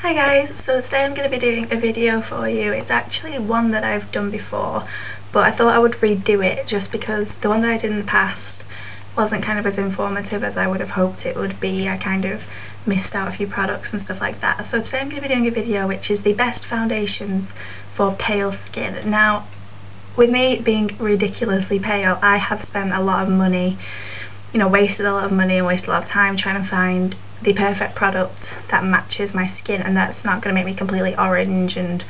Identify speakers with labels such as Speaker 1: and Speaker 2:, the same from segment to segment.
Speaker 1: Hi guys, so today I'm going to be doing a video for you. It's actually one that I've done before, but I thought I would redo it just because the one that I did in the past wasn't kind of as informative as I would have hoped it would be. I kind of missed out a few products and stuff like that. So today I'm going to be doing a video which is the best foundations for pale skin. Now, with me being ridiculously pale, I have spent a lot of money, wasted a lot of money and wasted a lot of time trying to find the perfect product that matches my skin, and that's not going to make me completely orange and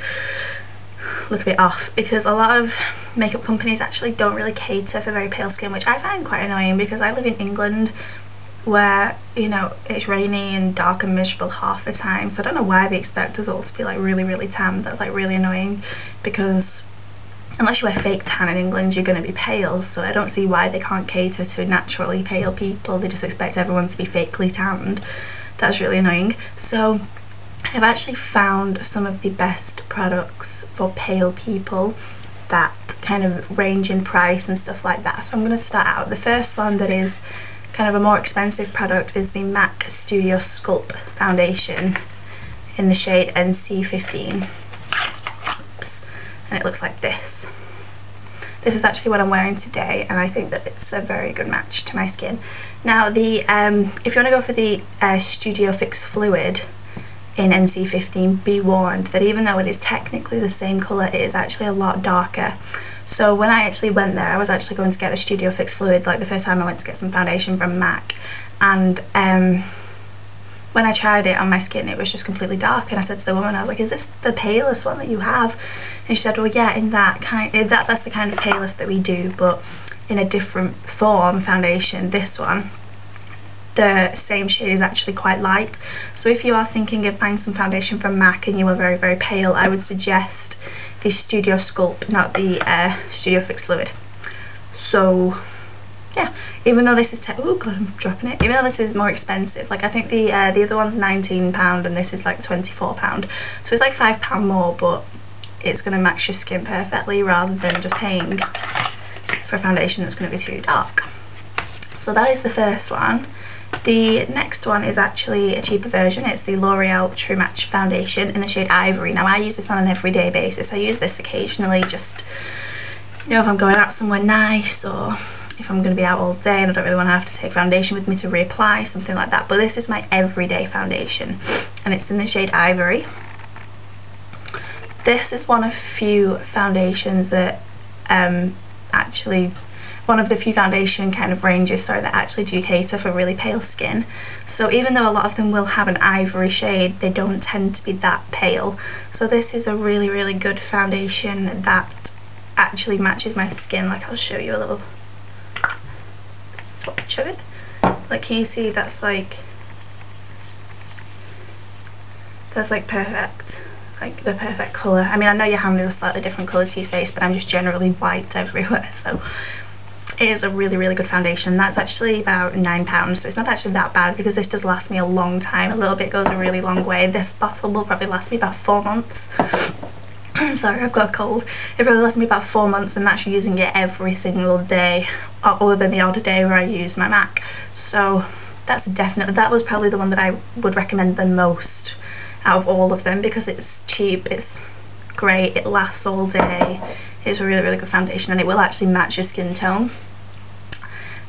Speaker 1: look a bit off, because a lot of makeup companies actually don't really cater for very pale skin, which I find quite annoying because I live in England where, it's rainy and dark and miserable half the time, so I don't know why they expect us all to be like really tan. That's like really annoying, because unless you wear fake tan in England, you're going to be pale, so I don't see why they can't cater to naturally pale people. They just expect everyone to be fakely tanned. That's really annoying. So I've actually found some of the best products for pale people that kind of range in price and stuff like that. So I'm going to start out. The first one that is kind of a more expensive product is the MAC Studio Sculpt Foundation in the shade NC15. And it looks like this. This is actually what I'm wearing today, and I think that it's a very good match to my skin. Now, if you want to go for the Studio Fix Fluid in NC15, be warned that even though it is technically the same colour, it is actually a lot darker. So when I actually went there, I was actually going to get the Studio Fix Fluid, like the first time I went to get some foundation from MAC, and when I tried it on my skin, it was just completely dark, and I said to the woman, I was like, is this the palest one that you have? And she said, well, yeah, that's the kind of palest that we do, but in a different form foundation. This one, the same shade, is actually quite light. So if you are thinking of buying some foundation from MAC and you are very pale, I would suggest the Studio Sculpt, not the Studio Fix Fluid. So yeah, even though this is oh god, I'm dropping it. Even though this is more expensive, like I think the other one's £19 and this is like £24, so it's like £5 more, but it's going to match your skin perfectly rather than just paying for a foundation that's going to be too dark. So that is the first one. The next one is actually a cheaper version. It's the L'Oreal True Match Foundation in the shade Ivory. Now I use this on an everyday basis. I use this occasionally, just if I'm going out somewhere nice, or if I'm going to be out all day and I don't really want to have to take foundation with me to reapply, something like that. But this is my everyday foundation, and it's in the shade Ivory. This is one of few foundations that one of the few foundation kind of ranges, that actually do cater for really pale skin. So even though a lot of them will have an ivory shade, they don't tend to be that pale. So this is a really good foundation that actually matches my skin. Like, I'll show you a little swatch of it. Like, can you see that's like perfect, like the perfect colour. I mean, I know your hand is a slightly different colour to your face, but I'm just generally white everywhere, so it is a really good foundation. That's actually about £9, so it's not actually that bad, because this does last me a long time. A little bit goes a really long way. This bottle will probably last me about 4 months. Sorry, I've got a cold. It probably lasts me about 4 months, and that's using it every single day, other than the odd day where I use my MAC. So that was probably the one that I would recommend the most out of all of them, because it's cheap, it's great, it lasts all day, it's a really good foundation, and it will actually match your skin tone.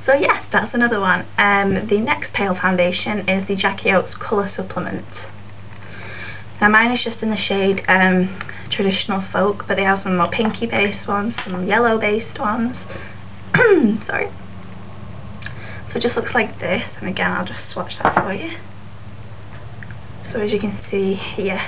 Speaker 1: So yeah, that's another one. The next pale foundation is the Jacky Colour Supplement. Now mine is just in the shade Traditional Folk, but they have some more pinky based ones, some yellow based ones. Sorry. So it just looks like this, and again I'll just swatch that for you. So as you can see here,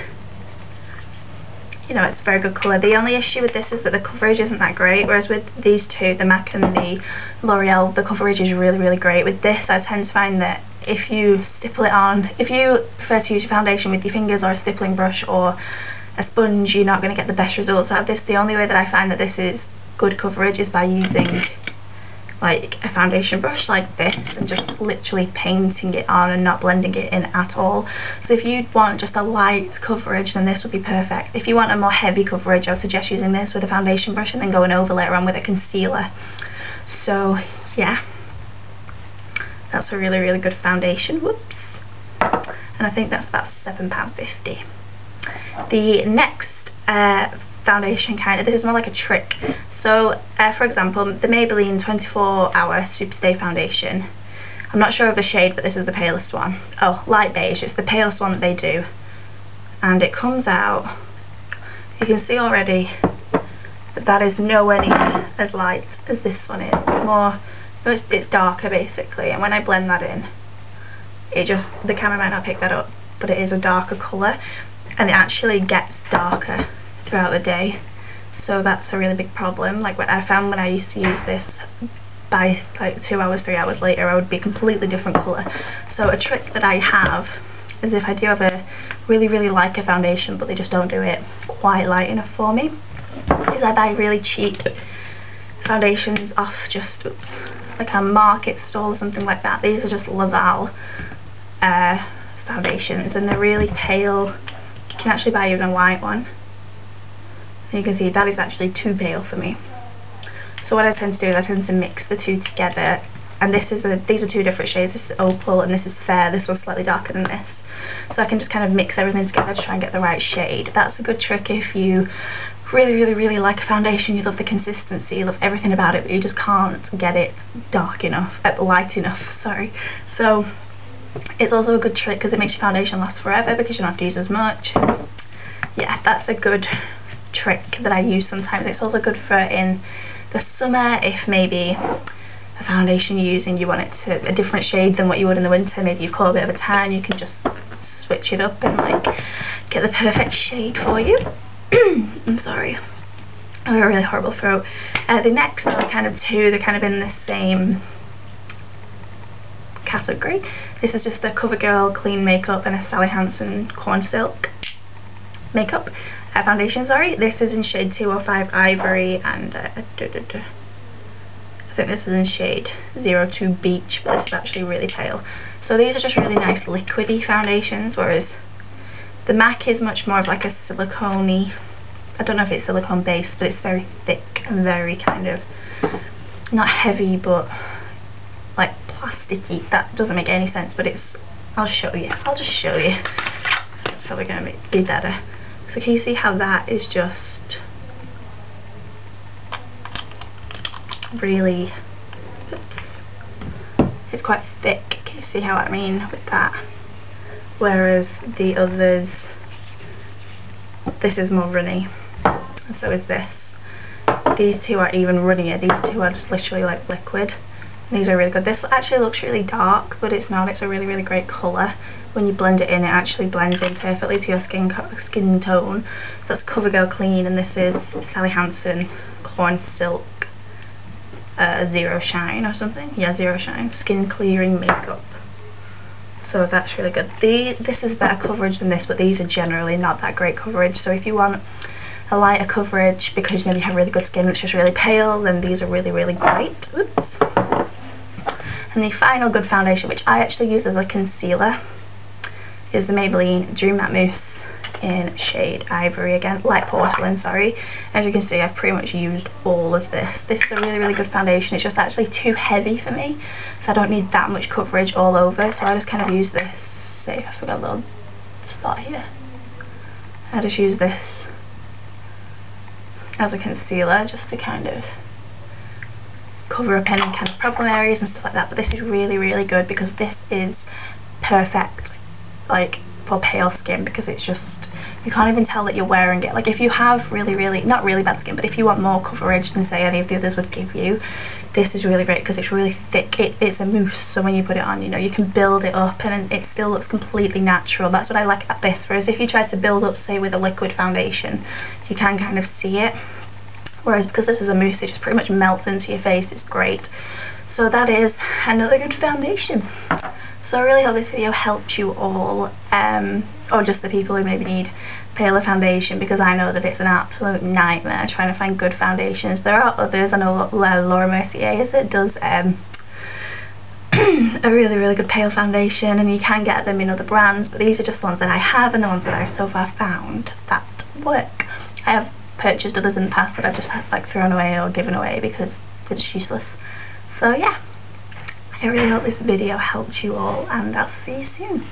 Speaker 1: it's a very good colour. The only issue with this is that the coverage isn't that great, whereas with these two, the MAC and the L'Oreal, the coverage is really great. With this, I tend to find that if you stipple it on, if you prefer to use your foundation with your fingers or a stippling brush or a sponge, you're not going to get the best results out of this. The only way that I find that this is good coverage is by using like a foundation brush like this and just literally painting it on and not blending it in at all. So if you want just a light coverage, then this would be perfect. If you want a more heavy coverage, I would suggest using this with a foundation brush and then go and overlay it on with a concealer. So yeah, that's a really good foundation. Whoops. And I think that's about £7.50. The next foundation this is more like a trick. So for example, the Maybelline 24 Hour Superstay Foundation, I'm not sure of the shade, but this is the palest one. Oh, light beige, it's the palest one that they do. And it comes out, you can see already that that is nowhere near as light as this one is. It's more, it's darker basically, and when I blend that in, the camera might not pick that up, but it is a darker colour, and it actually gets darker throughout the day. So that's a really big problem. Like what I found when I used to use this, by like 2 hours, 3 hours later I would be a completely different colour. So a trick that I have is, if I do have a really like a foundation but they just don't do it quite light enough for me, is I buy really cheap foundations off just like a market stall or something like that. These are just LOreal foundations, and they're really pale. You can actually buy even a white one. And you can see that is actually too pale for me. So what I tend to do is I tend to mix the two together, and these are two different shades. This is opal and this is fair. This one's slightly darker than this. So I can just kind of mix everything together to try and get the right shade. That's a good trick if you really like a foundation, you love the consistency, you love everything about it, but you just can't get it dark enough, light enough, sorry. So it's also a good trick because it makes your foundation last forever because you don't have to use as much. Yeah, that's a good trick that I use sometimes. It's also good for in the summer, if maybe a foundation you're using, you want it to a different shade than what you would in the winter. Maybe you've caught a bit of a tan, you can just switch it up and like get the perfect shade for you. I'm sorry, I have a really horrible throat. The next are kind of two, they're kind of in the same category. This is just a CoverGirl Clean Makeup and a Sally Hansen Corn Silk makeup foundation, sorry. This is in shade 205 Ivory, and I think this is in shade 02 Beach, but this is actually really pale. So these are just really nice liquidy foundations, whereas the MAC is much more of like a silicone-y, I don't know if it's silicone based, but it's very thick and very kind of, not heavy, but like plasticky. That doesn't make any sense, but it's, I'll just show you. It's probably going to be better. So can you see how that is just really, it's quite thick. Can you see how I mean with that? Whereas the others, this is more runny, and so is this. These two are even runnier. These two are just literally like liquid. These are really good. This actually looks really dark, but it's not. It's a really great colour. When you blend it in, it actually blends in perfectly to your skin tone. So that's CoverGirl Clean, and this is Sally Hansen Corn Silk Zero Shine or something. Yeah, Zero Shine Skin Clearing Makeup. So that's really good. This is better coverage than this, but these are generally not that great coverage. So if you want a lighter coverage because maybe you have really good skin that's just really pale, then these are really great. Oops. And the final good foundation, which I actually use as a concealer, is the Maybelline Dream Matte Mousse in shade Ivory, again, light porcelain, sorry. As you can see, I've pretty much used all of this. This is a really good foundation. It's just actually too heavy for me, so I don't need that much coverage all over, so I just kind of use this. See, I forgot a little spot here. I just use this as a concealer just to kind of cover up any kind of problem areas and stuff like that. But this is really good because this is perfect like for pale skin, because it's just, you can't even tell that you're wearing it. Like if you have not really bad skin, but if you want more coverage than say any of the others would give you, this is really great because it's really thick. It's a mousse, so when you put it on, you know, you can build it up and it still looks completely natural. That's what I like about this, whereas if you try to build up say with a liquid foundation, you can kind of see it, whereas because this is a mousse, it just pretty much melts into your face. It's great. So that is another good foundation. So I really hope this video helped you all, or just the people who maybe need paler foundation, because I know that it's an absolute nightmare trying to find good foundations. There are others. I know Laura Mercier's it does a really good pale foundation, and you can get them in other brands, but these are just the ones that I have and the ones that I've so far found that work. I have purchased others in the past that I've just had like thrown away or given away because they're just useless. So yeah, I really hope this video helped you all, and I'll see you soon.